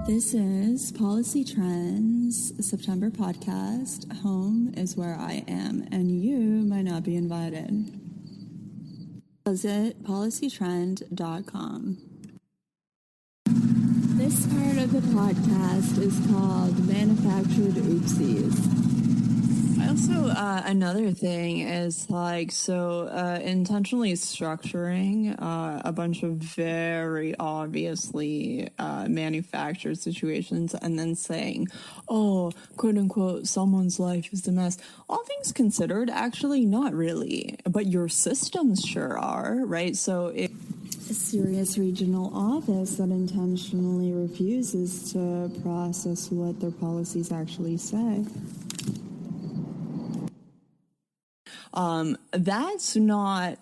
This is Policy Trends September podcast. Home is where I am, and you might not be invited. Visit policytrend.com. This part of the podcast is called Manufactured Oopsies. Also, another thing is intentionally structuring a bunch of very obviously manufactured situations and then saying, oh, quote unquote, someone's life is a mess. All things considered, actually not really, but your systems sure are, right? So if a serious regional office that intentionally refuses to process what their policies actually say, that's not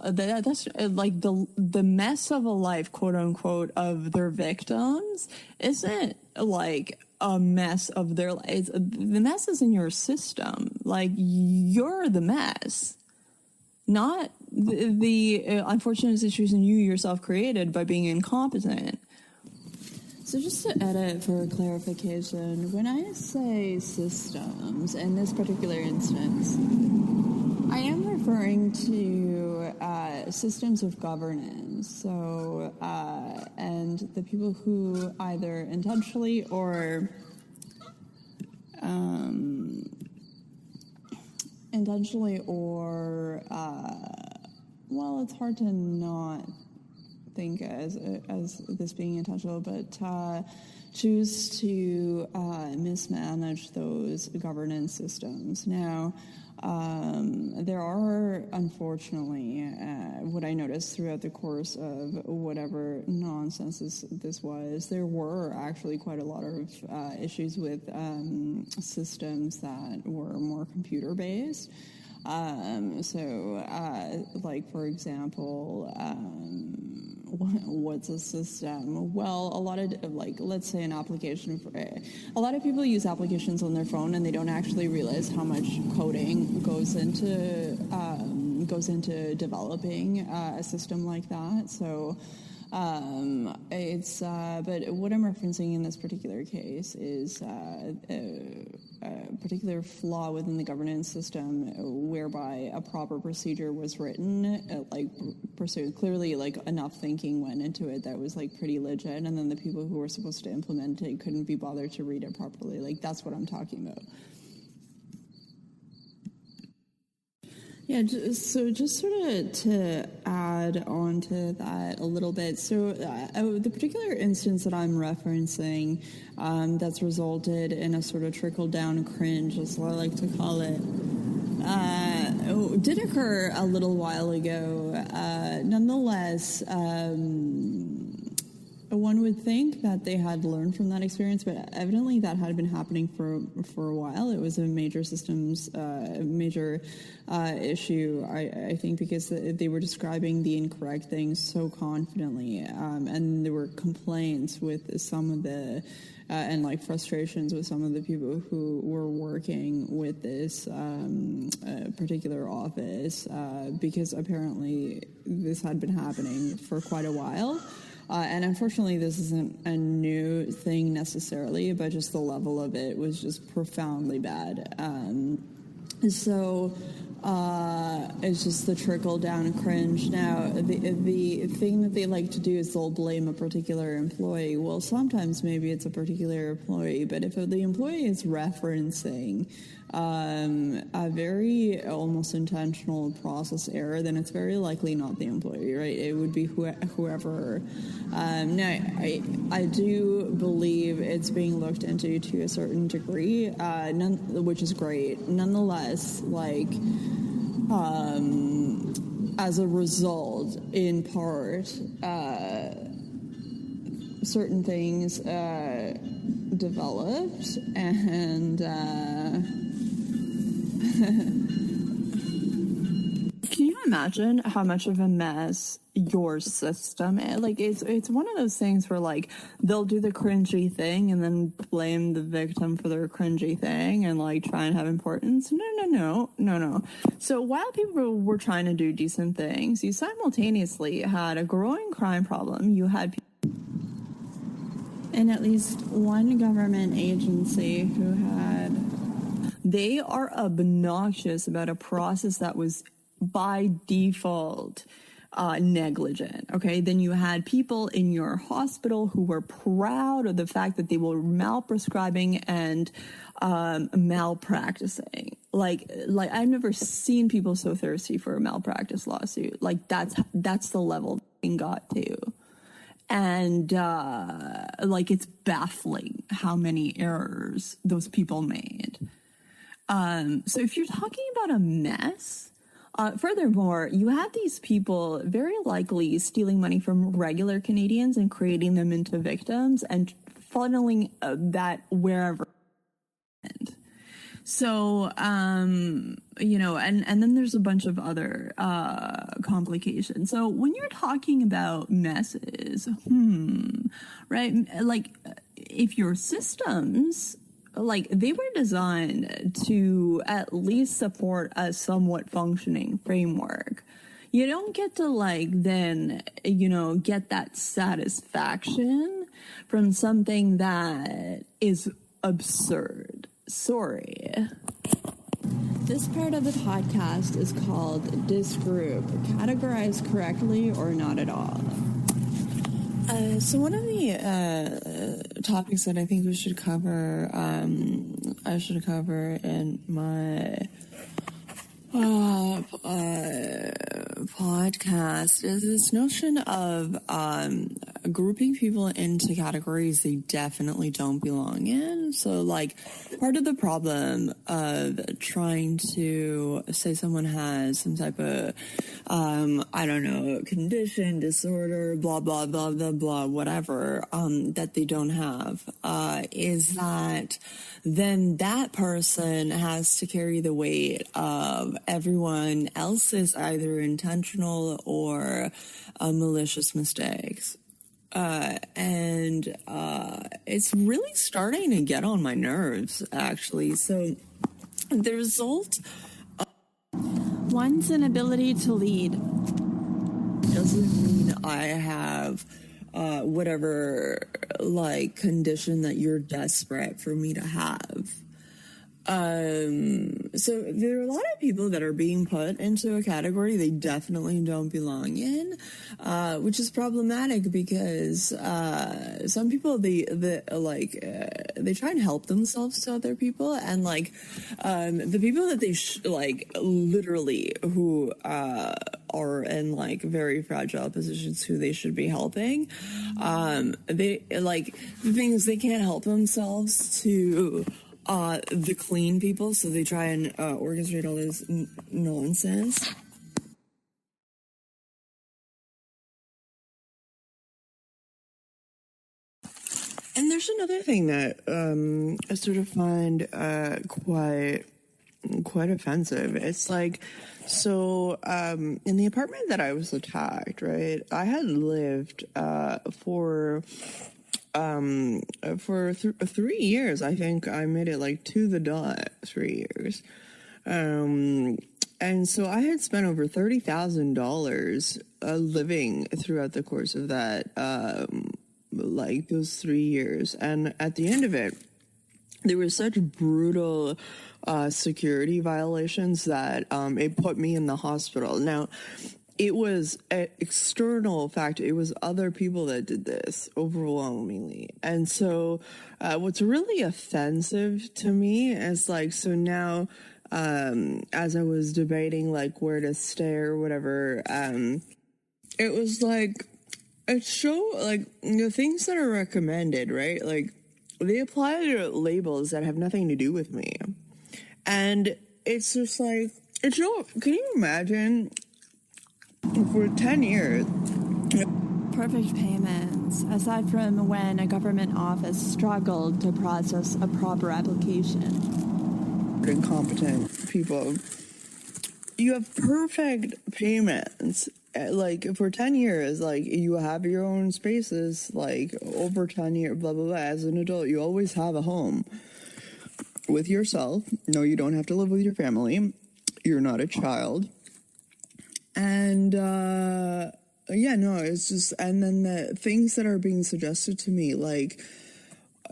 that's like the mess of a life, quote unquote, of their victims isn't like a mess of their lives. The mess is in your system. Like, you're the mess, not the unfortunate situation you yourself created by being incompetent. So just to edit for clarification, when I say systems in this particular instance, I am referring to systems of governance. So, and the people who either intentionally or well, it's hard to not think as this being intentional, but choose to mismanage those governance systems. Now, there are, unfortunately, what I noticed throughout the course of whatever nonsense this was, there were actually quite a lot of issues with systems that were more computer-based. Like, for example, what's a system? Well, a lot of, like, let's say an application a lot of people use applications on their phone and they don't actually realize how much coding goes into developing a system like that. So but what I'm referencing in this particular case is a particular flaw within the governance system whereby a proper procedure was written, pursued. Clearly, like, enough thinking went into it that was, like, pretty legit, and then the people who were supposed to implement it couldn't be bothered to read it properly. Like, that's what I'm talking about. Yeah, so just sort of to add on to that a little bit. So the particular instance that I'm referencing that's resulted in a sort of trickle-down cringe, as I like to call it, did occur a little while ago. Nonetheless, one would think that they had learned from that experience, but evidently that had been happening for a while. It was a major systems, issue, I think, because they were describing the incorrect things so confidently, and there were complaints with some of the and like frustrations with some of the people who were working with this particular office, because apparently this had been happening for quite a while. And unfortunately, this isn't a new thing necessarily, but just the level of it was just profoundly bad. It's just the trickle-down cringe. Now, the thing that they like to do is they'll blame a particular employee. Well, sometimes maybe it's a particular employee, but if the employee is referencing a very almost intentional process error, then it's very likely not the employee, right? It would be whoever. Now, I do believe it's being looked into to a certain degree, which is great. Nonetheless, like, as a result, in part, certain things developed, and can you imagine how much of a mess your system is? Like, it's one of those things where, like, they'll do the cringy thing and then blame the victim for their cringy thing and, like, try and have importance. No. So while people were trying to do decent things, you simultaneously had a growing crime problem. You had in at least one government agency they are obnoxious about a process that was by default negligent. Okay, then you had people in your hospital who were proud of the fact that they were malprescribing and malpracticing. Like I've never seen people so thirsty for a malpractice lawsuit. Like that's the level they got to. And it's baffling how many errors those people made. So if you're talking about a mess, furthermore, you have these people very likely stealing money from regular Canadians and creating them into victims and funneling that wherever. So, and then there's a bunch of other complications. So when you're talking about messes, right? Like if your systems, like they were designed to at least support a somewhat functioning framework. You don't get to then, get that satisfaction from something that is absurd. Sorry. This part of the podcast is called This Group, categorized correctly or not at all. So one of the topics that I think we should cover, I should cover in my podcast is this notion of grouping people into categories they definitely don't belong in. So part of the problem of trying to say someone has some type of condition, disorder, blah blah blah blah blah, whatever that they don't have is that then that person has to carry the weight of everyone else's either intentional or malicious mistakes. And it's really starting to get on my nerves, actually. So the result of one's inability to lead doesn't mean I have whatever condition that you're desperate for me to have. So there are a lot of people that are being put into a category they definitely don't belong in, which is problematic because some people they try and help themselves to other people, and the people that they literally who are in very fragile positions who they should be helping, they the things they can't help themselves to the clean people, so they try and orchestrate all this nonsense. And there's another thing that I sort of find quite offensive. It's so in the apartment that I was attacked, right, I had lived for 3 years. I think I made it to the dot 3 years. And so I had spent over $30,000 living throughout the course of that, those 3 years. And at the end of it, there were such brutal security violations that it put me in the hospital. Now, it was an external factor. It was other people that did this overwhelmingly. And so what's really offensive to me is so now as I was debating where to stay or whatever, it was it showed the things that are recommended, right? They apply to labels that have nothing to do with me. And it's just can you imagine for 10 years. perfect payments, aside from when a government office struggled to process a proper application. Incompetent people. You have perfect payments. For 10 years, you have your own spaces, over 10 years, blah, blah, blah. As an adult, you always have a home with yourself. No, you don't have to live with your family. You're not a child. And, it's just, and then the things that are being suggested to me,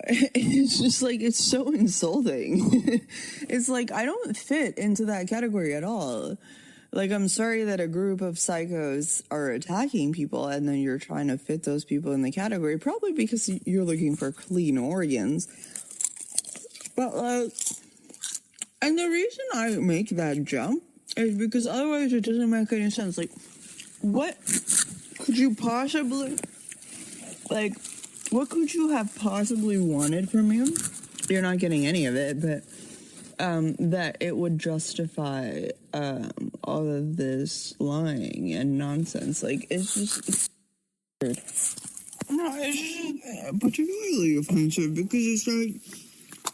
it's just like, it's so insulting. It's like, I don't fit into that category at all. Like, I'm sorry that a group of psychos are attacking people and then you're trying to fit those people in the category, probably because you're looking for clean organs. But, and the reason I make that jump is because otherwise it doesn't make any sense. Like, what could you possibly, like, what could you have possibly wanted from him? You're not getting any of it, but that it would justify all of this lying and nonsense. Like, it's just, it's weird. No, it's just particularly offensive because it's like,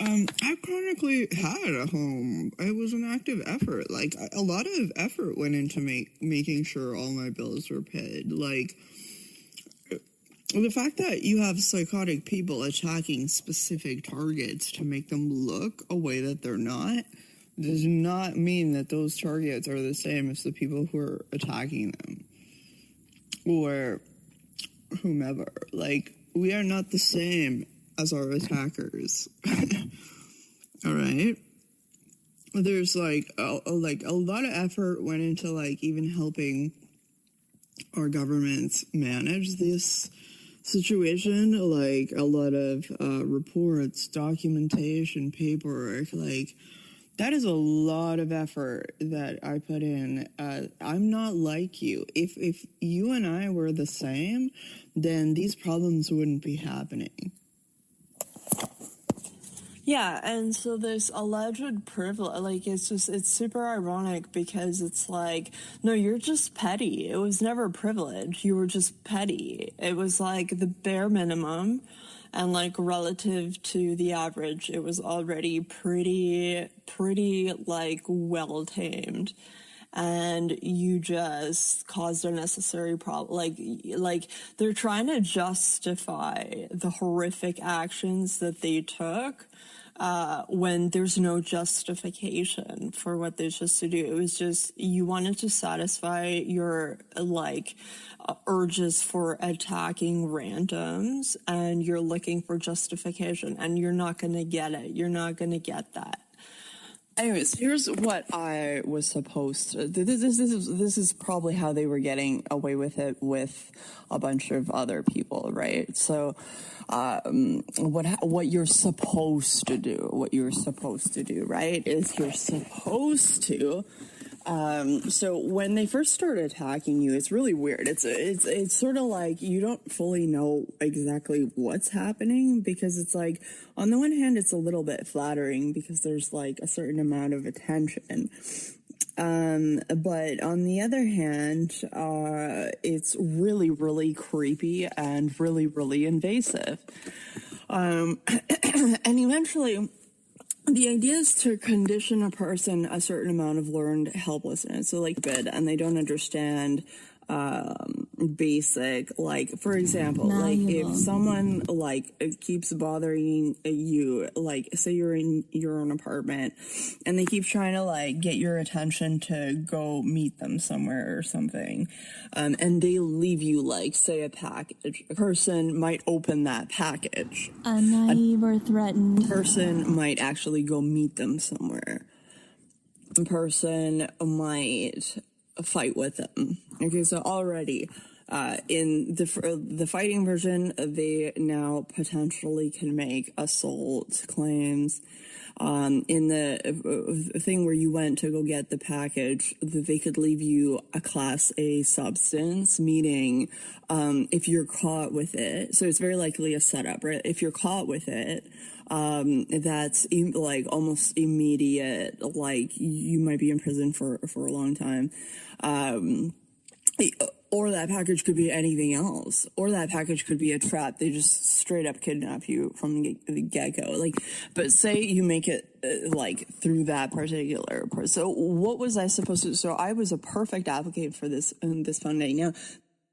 I chronically had a home. It was an active effort. Like, a lot of effort went into making sure all my bills were paid. Like, the fact that you have psychotic people attacking specific targets to make them look a way that they're not does not mean that those targets are the same as the people who are attacking them or whomever. Like, we are not the same as our attackers. All right? There's like a lot of effort went into like even helping our governments manage this situation, like a lot of reports, documentation, paperwork. Like, that is a lot of effort that I put in. I'm not like you. If you and I were the same, then these problems wouldn't be happening. Yeah, and so this alleged privilege, like, it's super ironic because it's like, no, you're just petty. It was never privilege. You were just petty. It was like the bare minimum, and like relative to the average, it was already pretty like well tamed. And you just caused unnecessary problem. Like they're trying to justify the horrific actions that they took, when there's no justification for what they're just to do. It was just, you wanted to satisfy your, urges for attacking randoms, and you're looking for justification, and you're not going to get it. You're not going to get that. Anyways, here's what I was supposed to. This is probably how they were getting away with it with a bunch of other people, right? So, what you're supposed to do, right? Is you're supposed to. So when they first start attacking you, it's really weird. It's sort of like you don't fully know exactly what's happening, because it's like, on the one hand, it's a little bit flattering because there's like a certain amount of attention. But on the other hand, it's really, really creepy and really, really invasive. And eventually, the idea is to condition a person a certain amount of learned helplessness. So, like, and they don't understand basic, like, for example, like, if someone like keeps bothering you, like, say you're in your own apartment and they keep trying to like get your attention to go meet them somewhere or something, and they leave you, like, say a package, a person might open that package, A naive or threatened person might actually go meet them somewhere, a person might fight with them. Okay, so already in the fighting version, they now potentially can make assault claims. In the thing where you went to go get the package, they could leave you a Class A substance, meaning if you're caught with it, so it's very likely a setup, right? If you're caught with it, that's like almost immediate, like you might be in prison for a long time. Or that package could be anything else. Or that package could be a trap. They just straight up kidnap you from the get-go. Like, but say you make it, like, through that particular person. So what was I supposed to... So I was a perfect advocate for this funding. Now,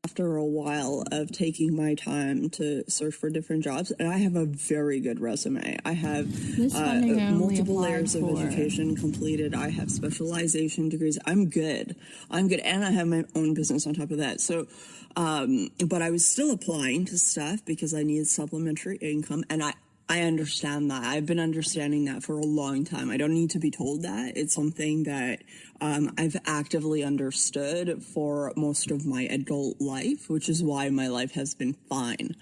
after a while of taking my time to search for different jobs, and I have a very good resume. I have multiple layers of education completed. I have specialization degrees. I'm good. And I have my own business on top of that. So, but I was still applying to stuff because I needed supplementary income, and I understand that. I've been understanding that for a long time. I don't need to be told that. It's something that I've actively understood for most of my adult life, which is why my life has been fine.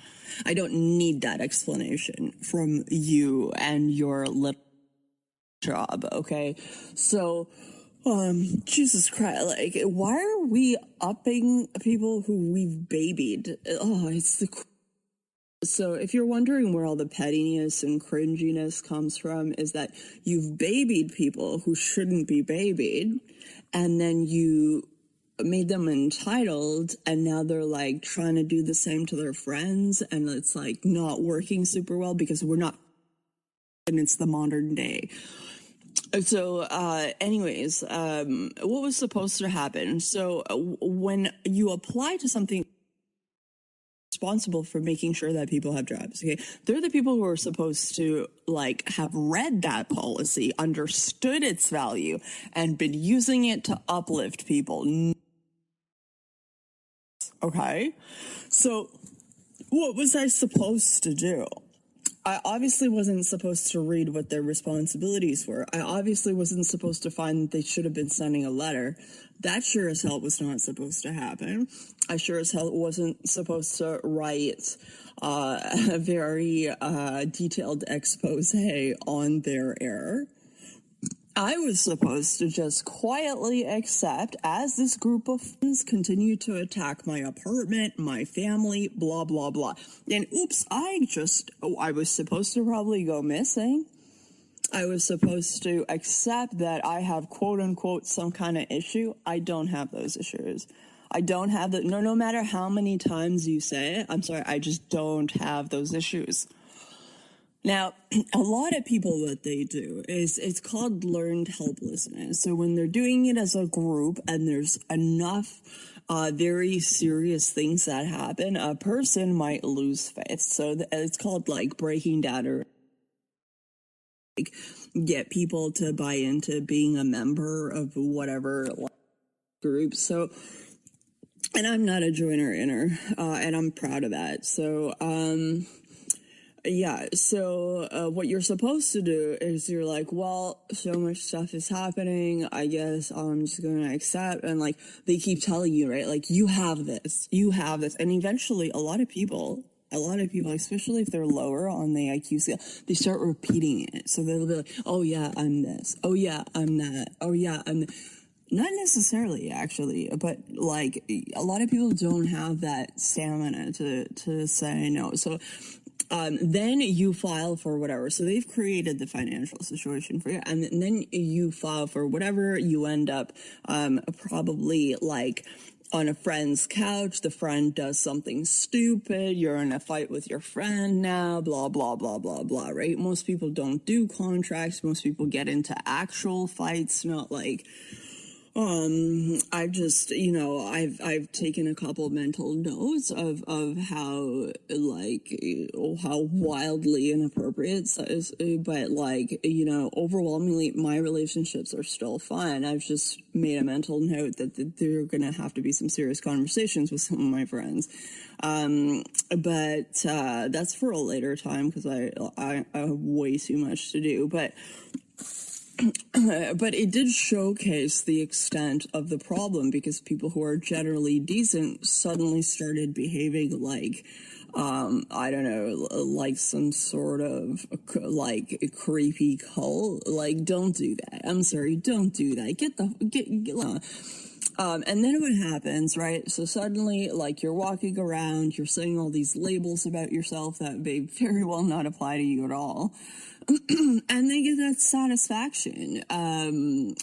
I don't need that explanation from you and your little job, okay? So, Jesus Christ, like, why are we upping people who we've babied? Oh, it's the... So if you're wondering where all the pettiness and cringiness comes from, is that you've babied people who shouldn't be babied, and then you made them entitled, and now they're like trying to do the same to their friends, and it's like not working super well because we're not, and it's the modern day. So, anyways, what was supposed to happen? So when you apply to something responsible for making sure that people have jobs, okay, they're the people who are supposed to like have read that policy, understood its value, and been using it to uplift people. Okay, so what was I supposed to do? I obviously wasn't supposed to read what their responsibilities were. I obviously wasn't supposed to find that they should have been sending a letter. That sure as hell was not supposed to happen. I sure as hell wasn't supposed to write a very detailed expose on their error. I was supposed to just quietly accept as this group of friends continue to attack my apartment, my family, blah, blah, blah. And oops, I was supposed to probably go missing. I was supposed to accept that I have quote unquote some kind of issue. I don't have those issues. I don't have that. No matter how many times you say it, I'm sorry, I just don't have those issues. Now, a lot of people, what they do is it's called learned helplessness. So when they're doing it as a group and there's enough very serious things that happen, a person might lose faith. So it's called like breaking down or like get people to buy into being a member of whatever group. So, and I'm not a joiner inner, and I'm proud of that. So, yeah, so what you're supposed to do is you're like, well, so much stuff is happening, I guess I'm just going to accept, and like, they keep telling you, right, like, you have this, and eventually a lot of people, especially if they're lower on the IQ scale, they start repeating it, so they'll be like, oh yeah, I'm this, oh yeah, I'm that, oh yeah, I'm not necessarily, actually, but like, a lot of people don't have that stamina to say no, so then you file for whatever. So they've created the financial situation for you, and then you file for whatever. You end up probably like on a friend's couch. The friend does something stupid. You're in a fight with your friend now. Blah blah blah blah blah. Right? Most people don't do contracts. Most people get into actual fights, not like. I've just, I've taken a couple mental notes of how, like, how wildly inappropriate it is, but like, overwhelmingly my relationships are still fine. I've just made a mental note that there are gonna have to be some serious conversations with some of my friends. But that's for a later time because I have way too much to do, but it did showcase the extent of the problem because people who are generally decent suddenly started behaving like, I don't know, like some sort of like creepy cult. Like, don't do that. I'm sorry, don't do that. Get and then what happens, right? So suddenly, like, you're walking around, you're saying all these labels about yourself that may very well not apply to you at all. And they get that satisfaction,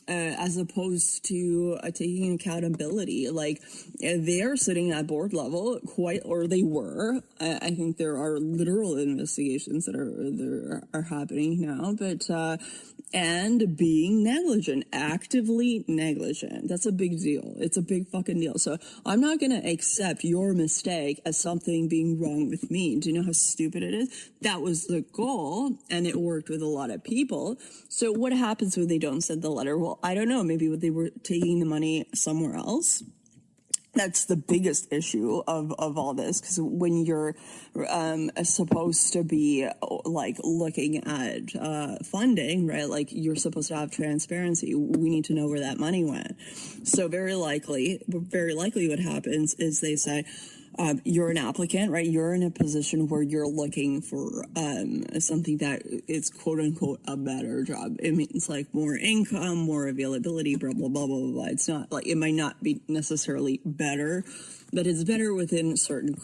as opposed to taking accountability. Like, they're sitting at board level, or they were. I think there are literal investigations that are happening now, but, and being negligent, actively negligent. That's a big deal. It's a big fucking deal. So I'm not going to accept your mistake as something being wrong with me. Do you know how stupid it is? That was the goal, and it worked with a lot of people. So what happens when they don't send the letter? Well, I don't know. Maybe they were taking the money somewhere else. That's the biggest issue of all this, because when you're supposed to be like looking at funding, right? Like you're supposed to have transparency. We need to know where that money went. So very likely what happens is they say, you're an applicant, right? You're in a position where you're looking for something that is quote unquote a better job. It means like more income, more availability, blah, blah, blah, blah, blah, blah. It's not like, it might not be necessarily better, but it's better within certain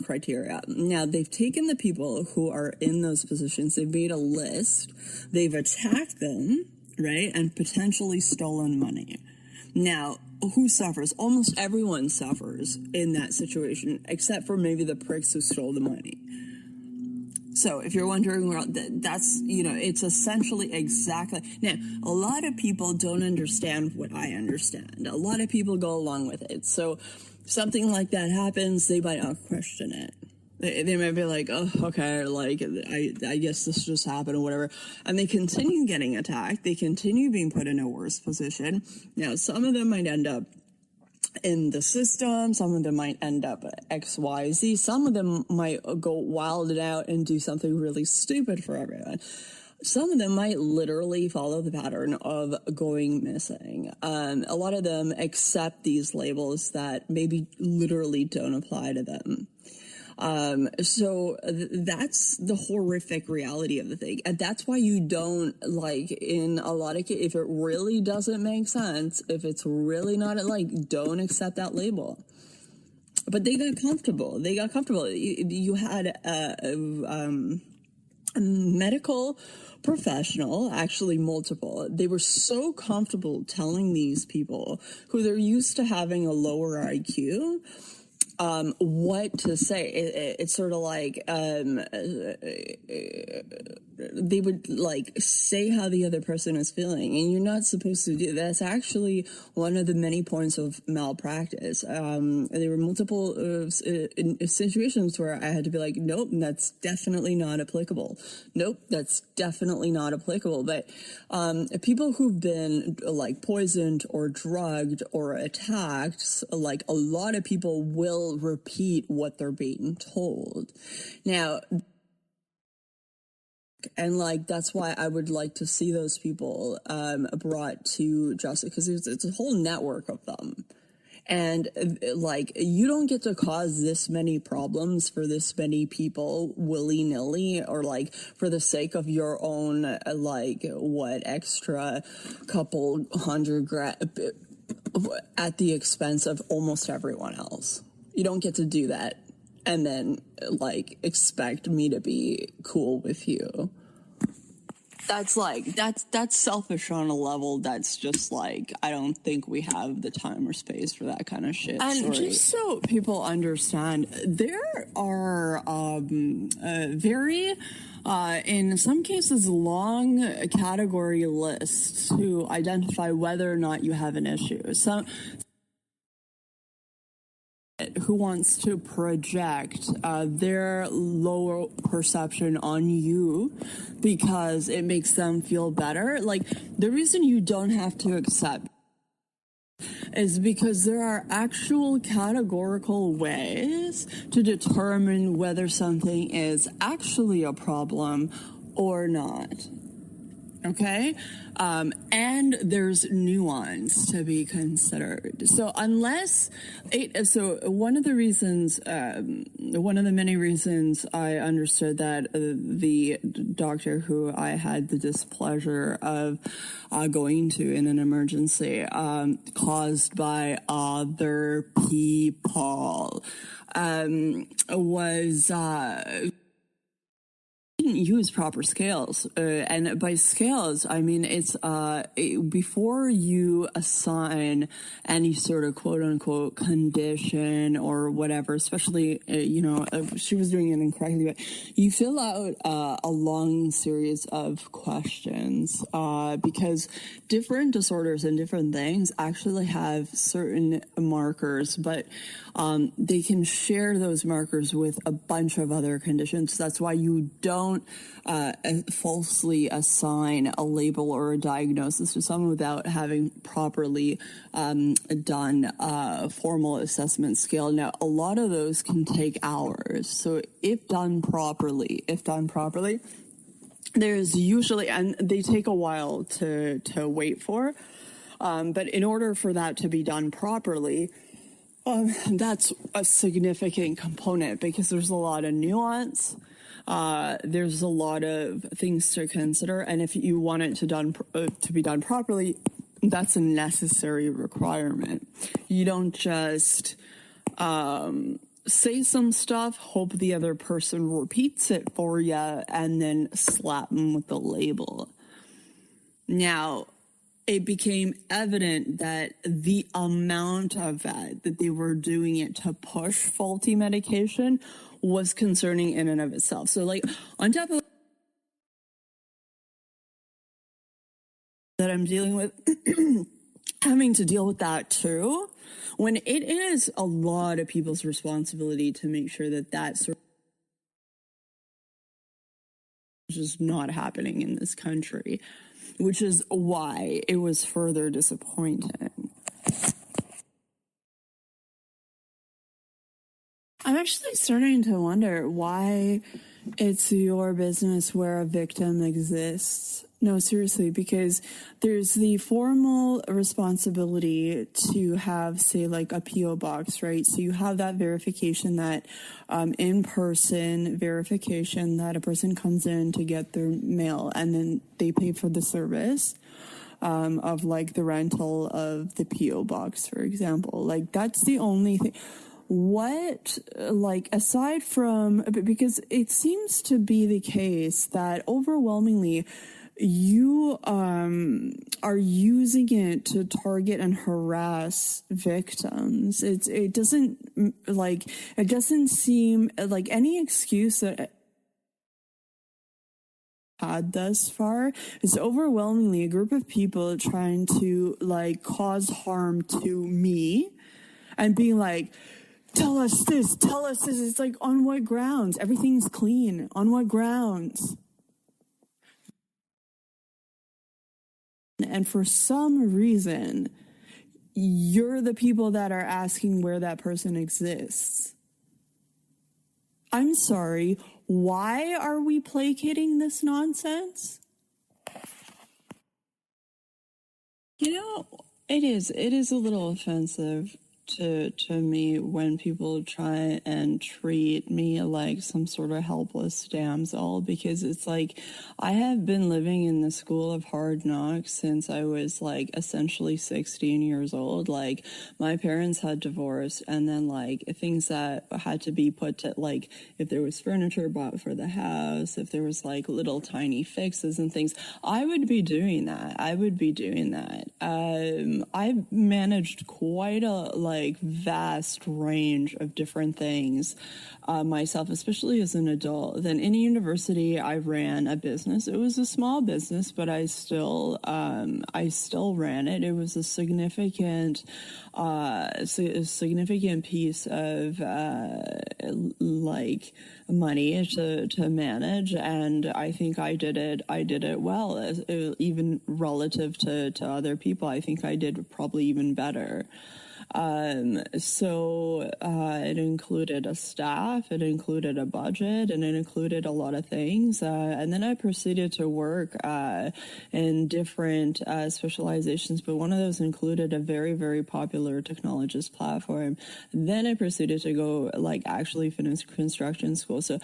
criteria. Now, they've taken the people who are in those positions, they've made a list, they've attacked them, right? And potentially stolen money. Now, who suffers? Almost everyone suffers in that situation, except for maybe the pricks who stole the money. So if you're wondering, that's, it's essentially exactly. Now, a lot of people don't understand what I understand. A lot of people go along with it. So something like that happens, they might not question it. They might be like, oh, okay, like, I guess this just happened or whatever. And they continue getting attacked. They continue being put in a worse position. Now, some of them might end up in the system. Some of them might end up at XYZ. Some of them might go wild out and do something really stupid for everyone. Some of them might literally follow the pattern of going missing. A lot of them accept these labels that maybe literally don't apply to them. So that's the horrific reality of the thing. And that's why you don't, like, in a lot of cases, if it really doesn't make sense, if it's really not, like, don't accept that label. But they got comfortable. You had a medical professional, actually multiple. They were so comfortable telling these people who they're used to having a lower IQ, what to say. It's sort of like, they would like say how the other person is feeling, and you're not supposed to do that. That's actually one of the many points of malpractice. There were multiple situations where I had to be like, nope, that's definitely not applicable. Nope, that's definitely not applicable. But people who've been like poisoned or drugged or attacked, like a lot of people will repeat what they're being told. Now, and like that's why I would like to see those people brought to justice, because it's a whole network of them. And like, you don't get to cause this many problems for this many people willy-nilly, or like for the sake of your own like what extra couple $100 at the expense of almost everyone else. You don't get to do that and then like expect me to be cool with you. That's like, that's selfish on a level that's just like, I don't think we have the time or space for that kind of shit. And just so people understand, there are very, in some cases, long category lists to identify whether or not you have an issue. So, who wants to project their lower perception on you because it makes them feel better. Like, the reason you don't have to accept is because there are actual categorical ways to determine whether something is actually a problem or not. Okay? And there's nuance to be considered. So one of the many reasons I understood that the doctor who I had the displeasure of going to in an emergency, caused by other people, was, didn't use proper scales, and by scales I mean it's before you assign any sort of quote unquote condition or whatever, especially she was doing it incorrectly, but you fill out a long series of questions because different disorders and different things actually have certain markers, but they can share those markers with a bunch of other conditions. That's why you don't don't falsely assign a label or a diagnosis to someone without having properly done a formal assessment scale. Now, a lot of those can take hours. So if done properly, there's usually, and they take a while to wait for, but in order for that to be done properly, that's a significant component because there's a lot of nuance. There's a lot of things to consider, and if you want it to be done properly, that's a necessary requirement. You don't just say some stuff, hope the other person repeats it for you, and then slap them with the label. Now, it became evident that the amount of that they were doing it to push faulty medication was concerning in and of itself. So, like, on top of that, I'm dealing with having to deal with that too, when it is a lot of people's responsibility to make sure that that sort of is just not happening in this country, which is why it was further disappointing. I'm actually starting to wonder why it's your business where a victim exists. No, seriously, because there's the formal responsibility to have, say, like a P.O. box, right? So you have that verification, that in-person verification that a person comes in to get their mail, and then they pay for the service of, like, the rental of the P.O. box, for example. Like, that's the only thing. What, like, aside from, because it seems to be the case that overwhelmingly you are using it to target and harass victims. It doesn't seem like any excuse that had thus far is overwhelmingly a group of people trying to, like, cause harm to me and being like, tell us this. It's like, on what grounds? Everything's clean. On what grounds? And for some reason, you're the people that are asking where that person exists. I'm sorry, why are we placating this nonsense? You know, it is a little offensive to me when people try and treat me like some sort of helpless damsel, because it's like, I have been living in the school of hard knocks since I was, like, essentially 16 years old. Like, my parents had divorced, and then, like, things that had to be put to, like, if there was furniture bought for the house, if there was, like, little tiny fixes and things, I would be doing that. I've managed quite a, like, vast range of different things myself, especially as an adult. Then in university, I ran a business. It was a small business, but I still ran it. It was a significant piece of like money to manage, and I think I did it well, even relative to other people. I think I did probably even better. So it included a staff, it included a budget, and it included a lot of things. And then I proceeded to work in different specializations, but one of those included a very, very popular technologist platform. Then I proceeded to go, like, actually finish construction school. So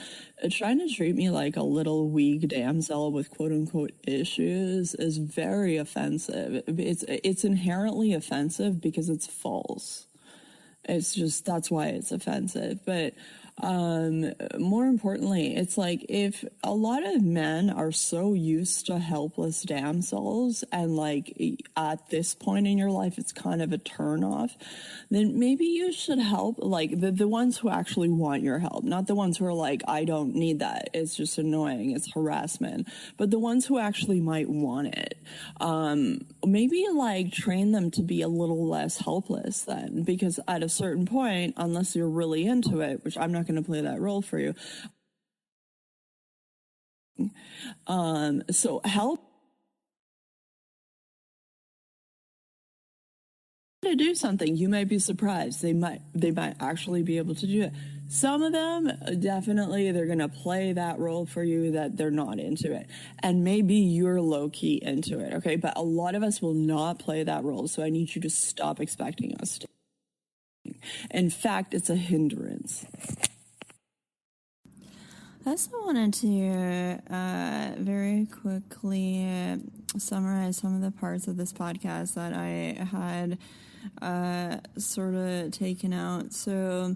trying to treat me like a little weak damsel with quote unquote issues is very offensive. It's inherently offensive because it's false. It's just, that's why it's offensive. But more importantly, it's like, if a lot of men are so used to helpless damsels, and, like, at this point in your life it's kind of a turnoff, then maybe you should help, like, the ones who actually want your help, not the ones who are like, I don't need that, it's just annoying, it's harassment, but the ones who actually might want it. Maybe, like, train them to be a little less helpless then, because at a certain point, unless you're really into it, which I'm not going to play that role for you, So help to do something. You might be surprised. They might actually be able to do it. Some of them, definitely, they're going to play that role for you that they're not into it. And maybe you're low-key into it, okay? But a lot of us will not play that role, so I need you to stop expecting us to. In fact, it's a hindrance. I also wanted to very quickly summarize some of the parts of this podcast that I had sort of taken out. So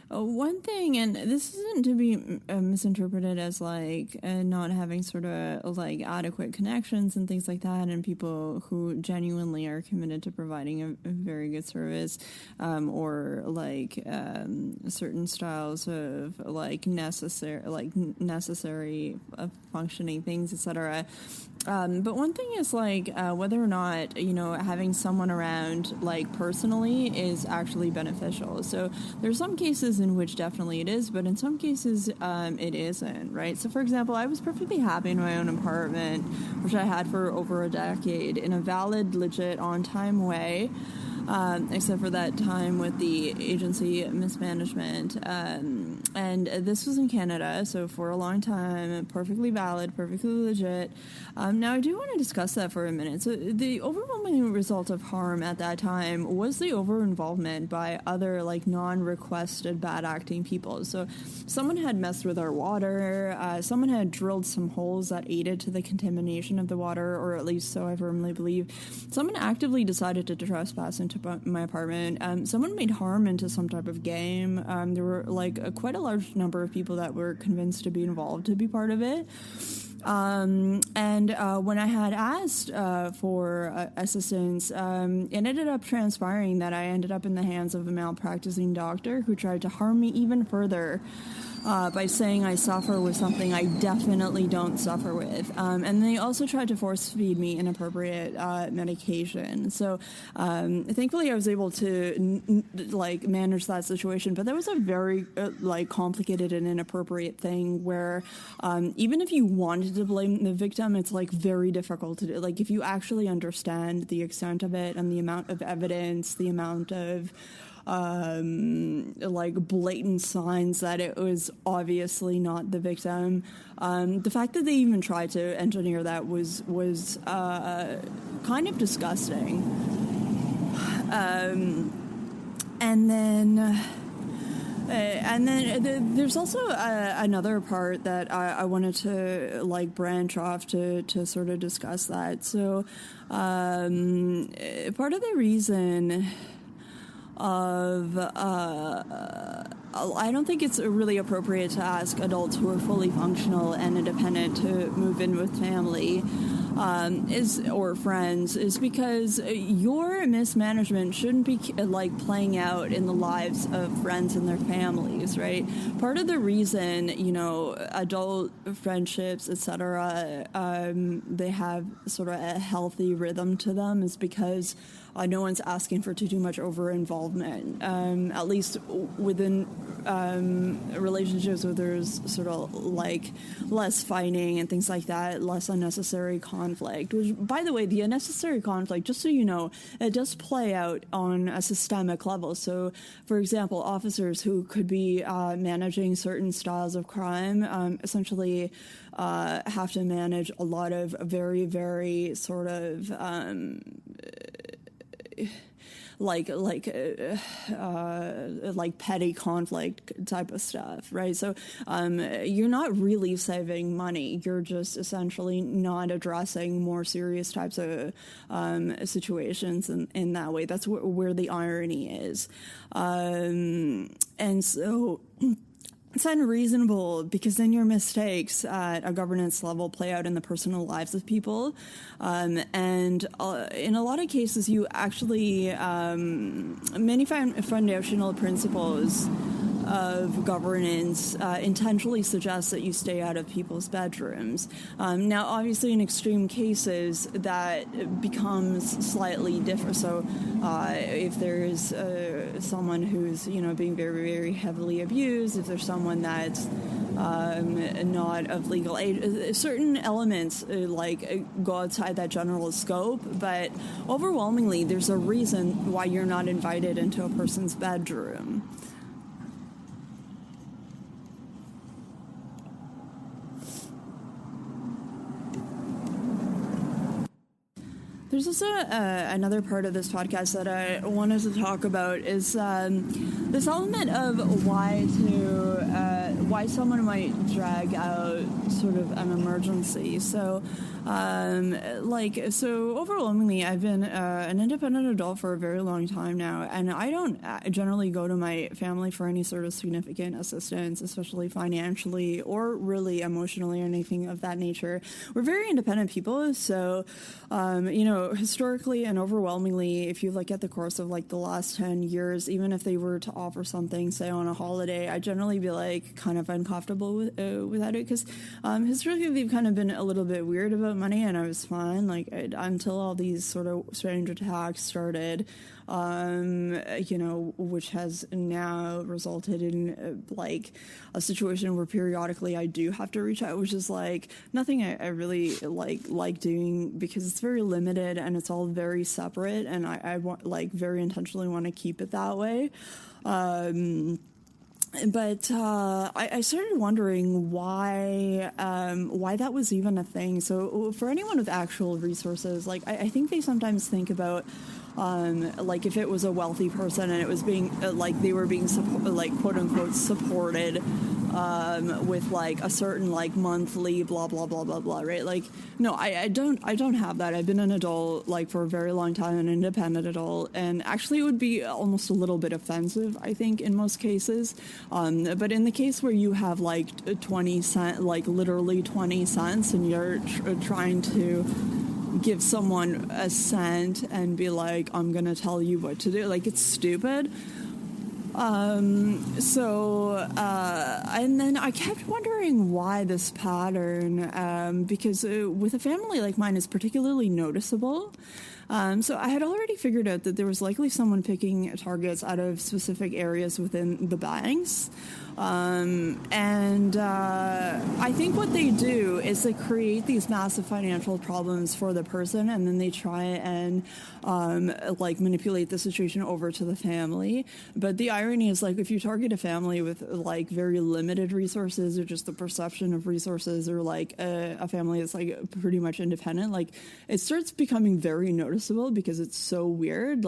one thing, and this isn't to be misinterpreted as like not having sort of like adequate connections and things like that, and people who genuinely are committed to providing a very good service, or like certain styles of like necessary functioning things, etc. But one thing is like whether or not, you know, having someone around like personally is actually beneficial. So there's some cases in which definitely it is, but in some cases it isn't, right? So for example, I was perfectly happy in my own apartment, which I had for over a decade, in a valid, legit, on-time way. Except for that time with the agency mismanagement. And this was in Canada, so for a long time, perfectly valid, perfectly legit. Now, I do want to discuss that for a minute. So the overwhelming result of harm at that time was the over-involvement by other, like, non-requested bad-acting people. So someone had messed with our water, someone had drilled some holes that aided to the contamination of the water, or at least so I firmly believe. Someone actively decided to trespass into my apartment. Someone made harm into some type of game. There were like quite a large number of people that were convinced to be involved to be part of it. And when I had asked for assistance, it ended up transpiring that I ended up in the hands of a malpracticing doctor who tried to harm me even further by saying I suffer with something I definitely don't suffer with. And they also tried to force feed me inappropriate medication. So thankfully I was able to like manage that situation, but that was a very like complicated and inappropriate thing where even if you wanted to blame the victim, it's like very difficult to do. Like if you actually understand the extent of it and the amount of evidence, the amount of like blatant signs that it was obviously not the victim. The fact that they even tried to engineer that was kind of disgusting. And then there's also another part that I wanted to like branch off to sort of discuss that. So part of the reason I don't think it's really appropriate to ask adults who are fully functional and independent to move in with family or friends is because your mismanagement shouldn't be like playing out in the lives of friends and their families, right? Part of the reason, you know, adult friendships, etc., they have sort of a healthy rhythm to them is because no one's asking for too much over-involvement, at least within relationships where there's sort of like less fighting and things like that, less unnecessary conflict, which, by the way, the unnecessary conflict, just so you know, it does play out on a systemic level. So, for example, officers who could be managing certain styles of crime essentially have to manage a lot of very, very sort of like petty conflict type of stuff, right? So you're not really saving money. You're just essentially not addressing more serious types of situations in that way. That's where the irony is. And so it's unreasonable because then your mistakes at a governance level play out in the personal lives of people. And in a lot of cases, you actually, many foundational principles of governance intentionally suggests that you stay out of people's bedrooms. Now, obviously, in extreme cases, that becomes slightly different. So, if there's someone who's, being very, very heavily abused, if there's someone that's not of legal age, certain elements go outside that general scope, but overwhelmingly, there's a reason why you're not invited into a person's bedroom. There's also another part of this podcast that I wanted to talk about is this element of why someone might drag out sort of an emergency. So overwhelmingly, I've been an independent adult for a very long time now, and I don't generally go to my family for any sort of significant assistance, especially financially or really emotionally or anything of that nature. We're very independent people, so historically and overwhelmingly, if you look at the course of the last 10 years, even if they were to offer something, say on a holiday, I'd generally be kind of uncomfortable without it, because historically they've kind of been a little bit weird about money, and I was fine until all these sort of strange attacks started, which has now resulted in a situation where periodically I do have to reach out, which is nothing I really like doing, because it's very limited and it's all very separate, and I want very intentionally want to keep it that way. But I started wondering why that was even a thing. So for anyone with actual resources, I think they sometimes think about if it was a wealthy person and it was being they were being quote unquote supported with a certain monthly blah blah blah blah blah, right? No, I don't have that. I've been an adult for a very long time, an independent adult, and actually it would be almost a little bit offensive, I think, in most cases. But in the case where you have 20 cents, literally 20 cents, and you're trying to give someone a cent and be I'm gonna tell you what to do, it's stupid. And then I kept wondering why this pattern, because with a family like mine, it's particularly noticeable. So I had already figured out that there was likely someone picking targets out of specific areas within the banks. I think what they do is they create these massive financial problems for the person, and then they try and manipulate the situation over to the family. But the irony is if you target a family with very limited resources, or just the perception of resources, or a family that's pretty much independent, it starts becoming very noticeable, because it's so weird.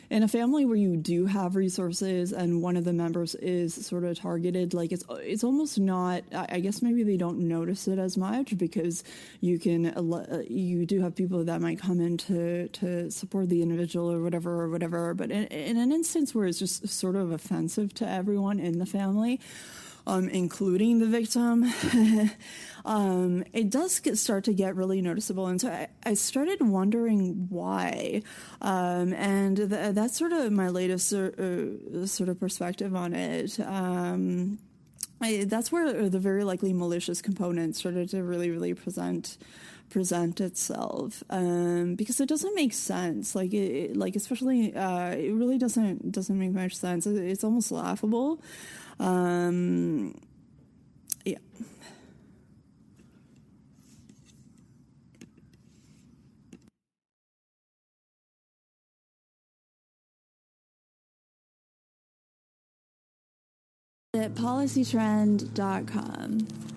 In a family where you do have resources and one of the members is sort of targeted, it's almost not, I guess maybe they don't notice it as much, because you do have people that might come in to support the individual or whatever. But in an instance where it's just sort of offensive to everyone in the family, including the victim, it does start to get really noticeable. And so I started wondering why. And that's sort of my latest sort of perspective on it. That's where the very likely malicious component started to really, really present itself, because it doesn't make sense. Especially, it really doesn't make much sense. It's almost laughable. Yeah. At policytrend.com.